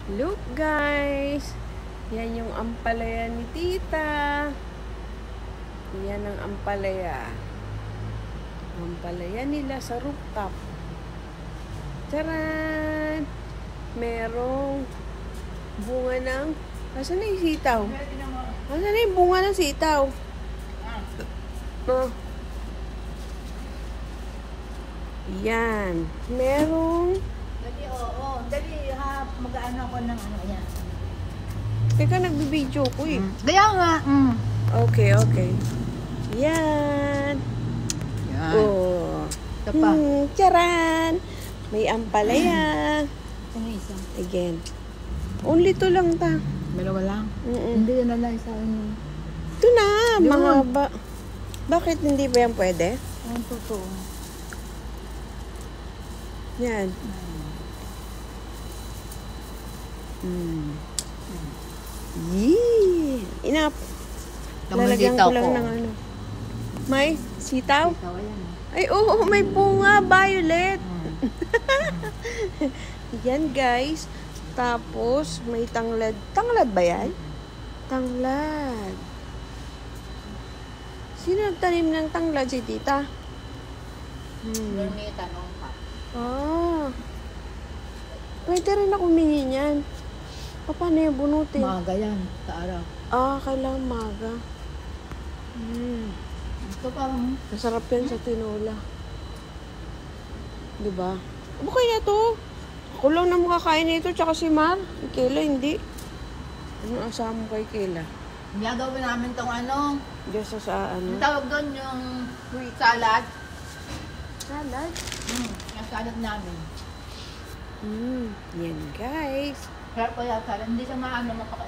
Look guys, yan yung ampalaya ni tita. Yan ang ampalaya. Ampalaya nila sa rooftop. Taran! Merong bunga ng... Asan na yung sitaw? Asan na yung bunga ng sitaw? Yan. Merong... Dali, oo. Dali, ha. Mag-ano ako ng ano yan. Teka, nagbibideo ko eh. Kaya nga. Okay. Yan. Yan. Oh. Ito pa. Charan! May ampalaya. Ano isa? Again. Only to lang ta. Dalawa lang? Mm-mm. Hindi na lang isa. Ito na, Yun. mahaba. Bakit hindi ba yan pwede? Ang totoo. Yan. Yee! Enough. Lalagyan ko lang ng ano. May sitaw? Ikaw, ayan. Ay, oo, may bunga. Violet. Yan, guys. Tapos, may tanglad. Tanglad ba yan? Tanglad. Sino nagtanim ng tanglad? Si tita? May tanong pa. Ah. Pwede rin ako humingi niyan. Paano yung bunutin? Maga yan. Sa araw. Kailangan maga. Ito parang... Masarap yan sa tinola. Diba? Okay na to. Ako lang na makakain nito, tsaka si Mar. Kayla, hindi. Ano asawa mo kay Kayla? Gagawin namin tong ano. Diyos sa ano? Ang tawag doon yung fruit salad. Salad? Yung salad namin. Yan guys. Sarap kaya salad. Hindi siya maano mapaka